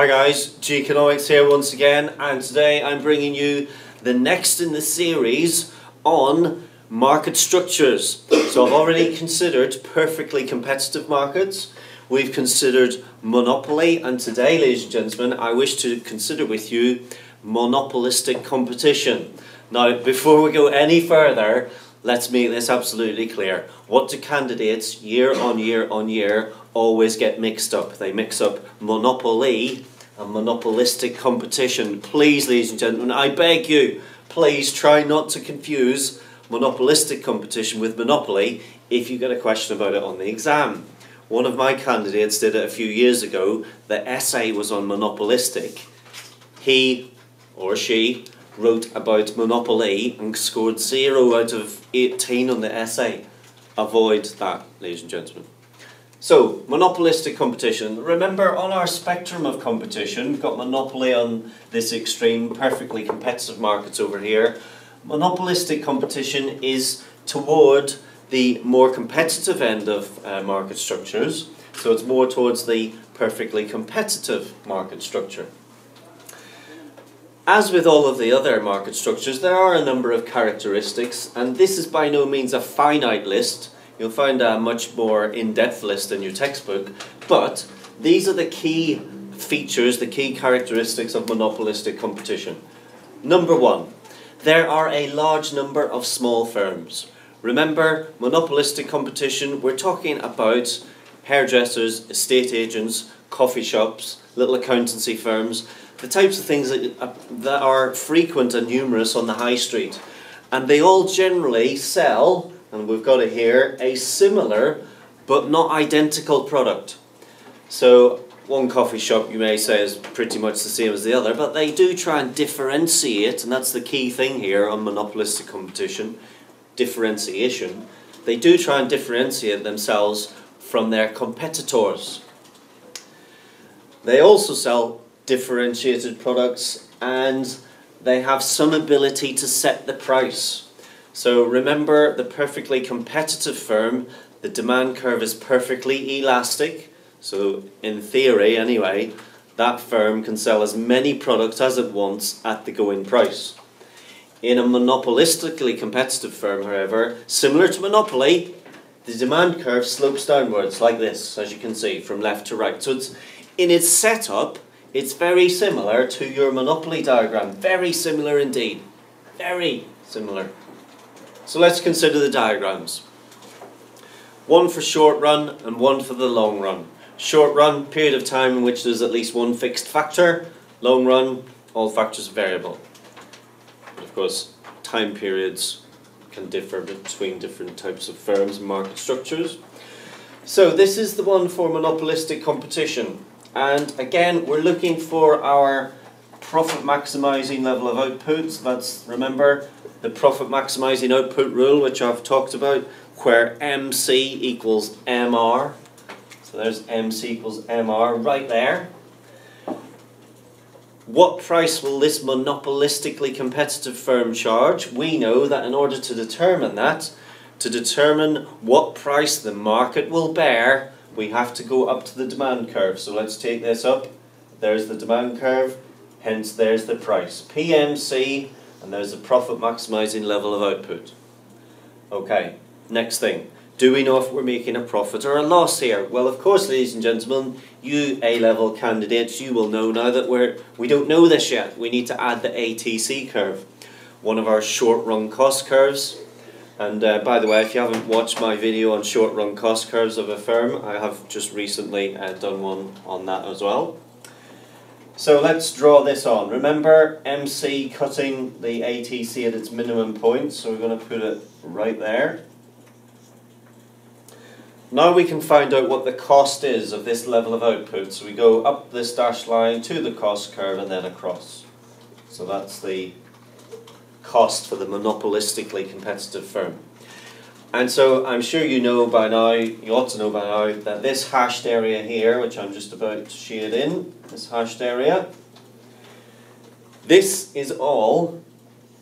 Hi guys, G-Economics here once again, and today I'm bringing you the next in the series on market structures. So I've already considered perfectly competitive markets, we've considered monopoly, and today, ladies and gentlemen, I wish to consider with you monopolistic competition. Now, before we go any further, let's make this absolutely clear. What do candidates year on year always get mixed up? They mix up monopoly and monopolistic competition. Please, ladies and gentlemen, I beg you, please try not to confuse monopolistic competition with monopoly if you get a question about it on the exam. One of my candidates did it a few years ago. The essay was on monopolistic. He or she wrote about monopoly and scored 0 out of 18 on the essay. Avoid that, ladies and gentlemen. So, monopolistic competition. Remember, on our spectrum of competition, we've got monopoly on this extreme, perfectly competitive markets over here. Monopolistic competition is toward the more competitive end of market structures, so it's more towards the perfectly competitive market structure. As with all of the other market structures, there are a number of characteristics, and this is by no means a finite list. You'll find a much more in-depth list in your textbook, but these are the key features, the key characteristics of monopolistic competition. Number one, there are a large number of small firms. Remember, monopolistic competition, we're talking about hairdressers, estate agents, coffee shops, little accountancy firms, the types of things that are frequent and numerous on the high street. And they all generally sell, and we've got it here, a similar but not identical product. So one coffee shop you may say is pretty much the same as the other, but they do try and differentiate, and that's the key thing here on monopolistic competition, differentiation. They do try and differentiate themselves from their competitors. They also sell differentiated products, and they have some ability to set the price. So remember, the perfectly competitive firm, the demand curve is perfectly elastic. So in theory anyway, that firm can sell as many products as it wants at the going price. In a monopolistically competitive firm, however, similar to monopoly, the demand curve slopes downwards like this, as you can see, from left to right. So it's, in its setup, it's very similar to your monopoly diagram. Very similar indeed. Very similar. So let's consider the diagrams. One for short run and one for the long run. Short run, period of time in which there's at least one fixed factor. Long run, all factors are variable. Of course, time periods can differ between different types of firms and market structures. So this is the one for monopolistic competition. And again, we're looking for our profit maximizing level of output. So that's, remember, the profit maximizing output rule, which I've talked about, where MC equals MR. So there's MC equals MR right there. What price will this monopolistically competitive firm charge? We know that in order to determine that, to determine what price the market will bear, we have to go up to the demand curve. So let's take this up. There's the demand curve, hence there's the price. PMC, and there's the profit maximizing level of output. Okay, next thing. Do we know if we're making a profit or a loss here? Well, of course, ladies and gentlemen, you A-level candidates, you will know now that we don't know this yet. We need to add the ATC curve, one of our short-run cost curves. And by the way, if you haven't watched my video on short-run cost curves of a firm, I have just recently done one on that as well. So let's draw this on. Remember, MC cutting the ATC at its minimum point, so we're going to put it right there. Now we can find out what the cost is of this level of output. So we go up this dashed line to the cost curve and then across. So that's the cost for the monopolistically competitive firm. And so I'm sure you know by now, you ought to know by now, that this hashed area here, which I'm just about to shade in, this hashed area, this is all,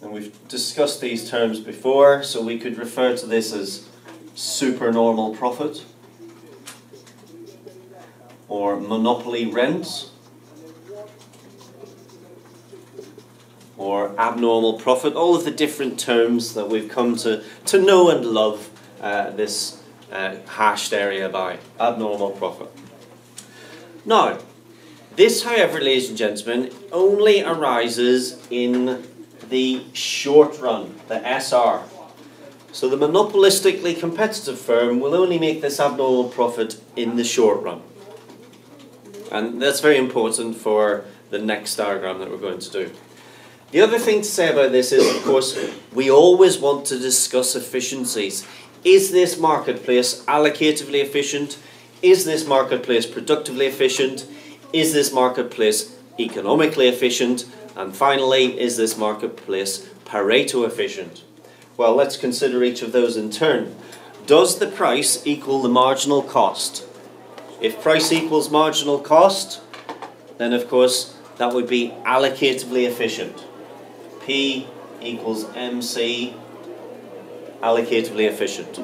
and we've discussed these terms before, so we could refer to this as supernormal profit, or monopoly rent, or abnormal profit, all of the different terms that we've come to know and love this hashed area by, abnormal profit. Now, this, however, ladies and gentlemen, only arises in the short run, the SR. So the monopolistically competitive firm will only make this abnormal profit in the short run. And that's very important for the next diagram that we're going to do. The other thing to say about this is, of course, we always want to discuss efficiencies. Is this marketplace allocatively efficient? Is this marketplace productively efficient? Is this marketplace economically efficient? And finally, is this marketplace Pareto efficient? Well, let's consider each of those in turn. Does the price equal the marginal cost? If price equals marginal cost, then of course that would be allocatively efficient. P equals MC, allocatively efficient.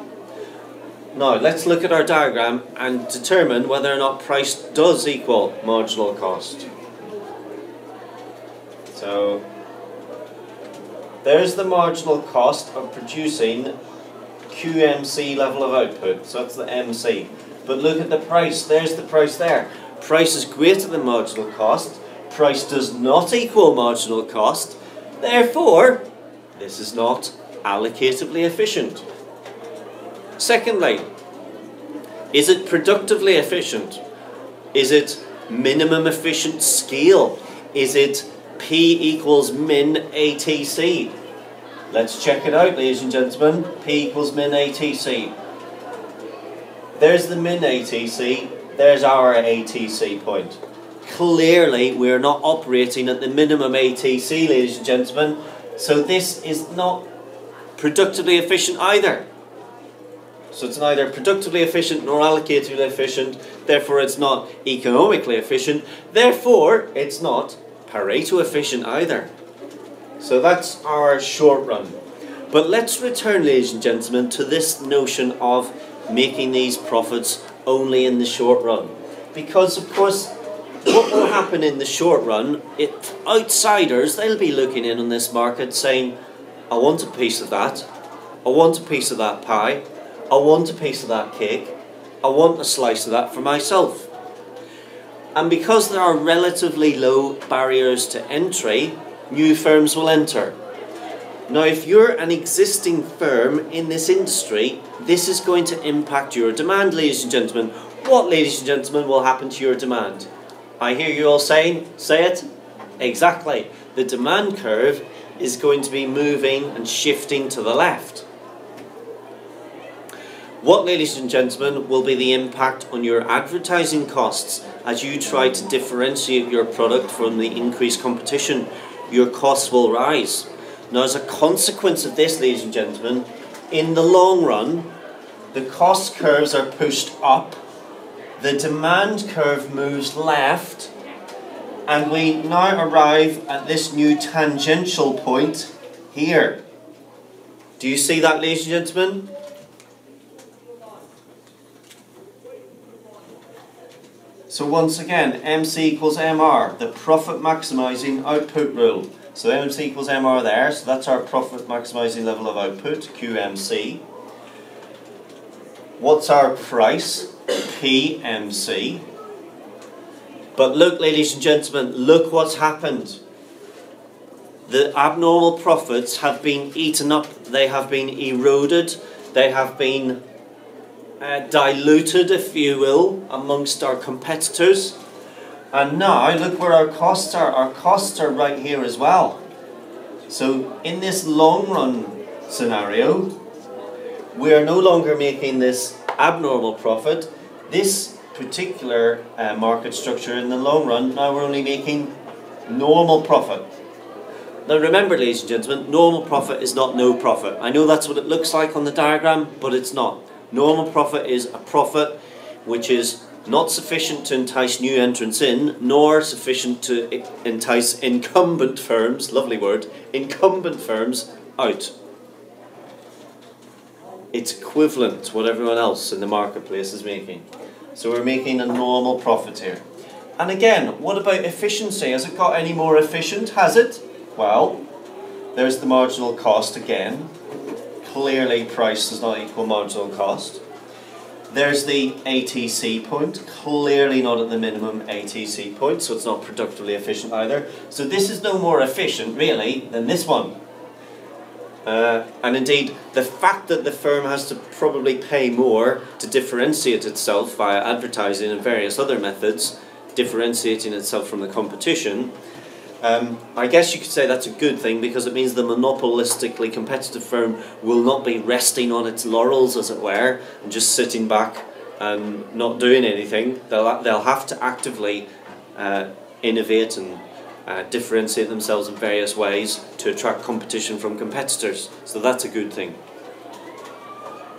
Now, let's look at our diagram and determine whether or not price does equal marginal cost. So, there's the marginal cost of producing QMC level of output. So that's the MC. But look at the price. There's the price there. Price is greater than marginal cost. Price does not equal marginal cost. Therefore, this is not allocatively efficient. Secondly, is it productively efficient? Is it minimum efficient scale? Is it P equals min ATC? Let's check it out, ladies and gentlemen. P equals min ATC. There's the min ATC. There's our ATC point. Clearly, we're not operating at the minimum ATC, ladies and gentlemen. So this is not productively efficient either. So it's neither productively efficient nor allocatively efficient. Therefore, it's not economically efficient. Therefore, it's not Pareto efficient either. So that's our short run. But let's return, ladies and gentlemen, to this notion of making these profits only in the short run. Because, of course, what will happen in the short run, if outsiders, they'll be looking in on this market saying, I want a piece of that. I want a piece of that pie. I want a piece of that cake. I want a slice of that for myself. And because there are relatively low barriers to entry, new firms will enter. Now, if you're an existing firm in this industry, this is going to impact your demand, ladies and gentlemen. What, ladies and gentlemen, will happen to your demand? I hear you all saying, say it. Exactly. The demand curve is going to be moving and shifting to the left. What, ladies and gentlemen, will be the impact on your advertising costs as you try to differentiate your product from the increased competition? Your costs will rise. Now, as a consequence of this, ladies and gentlemen, in the long run, the cost curves are pushed up, the demand curve moves left, and we now arrive at this new tangential point here. Do you see that, ladies and gentlemen? So once again, MC equals MR, the profit maximizing output rule. So MC equals MR there, so that's our profit maximizing level of output, QMC. What's our price? PMC. But look, ladies and gentlemen, look what's happened. The abnormal profits have been eaten up, they have been eroded, they have been diluted, if you will, amongst our competitors. And now, look where our costs are. Our costs are right here as well. So, in this long run scenario, we are no longer making this abnormal profit. This particular market structure in the long run, now we're only making normal profit. Now remember, ladies and gentlemen, normal profit is not no profit. I know that's what it looks like on the diagram, but it's not. Normal profit is a profit which is not sufficient to entice new entrants in, nor sufficient to entice incumbent firms, lovely word, incumbent firms out. It's equivalent to what everyone else in the marketplace is making. So we're making a normal profit here. And again, what about efficiency? Has it got any more efficient? Has it? Well, There's the marginal cost again. Clearly price does not equal marginal cost. There's the ATC point, clearly not at the minimum ATC point, so it's not productively efficient either. So this is no more efficient, really, than this one. And indeed, the fact that the firm has to probably pay more to differentiate itself via advertising and various other methods, differentiating itself from the competition, I guess you could say that's a good thing, because it means the monopolistically competitive firm will not be resting on its laurels, as it were, and just sitting back and not doing anything. They'll have to actively innovate and differentiate themselves in various ways to attract competition from competitors. So that's a good thing.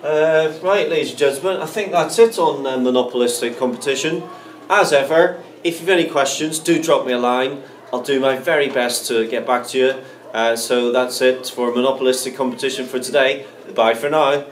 Right, ladies and gentlemen, I think that's it on monopolistic competition. As ever, if you've any questions, do drop me a line. I'll do my very best to get back to you. So that's it for monopolistic competition for today. Bye for now.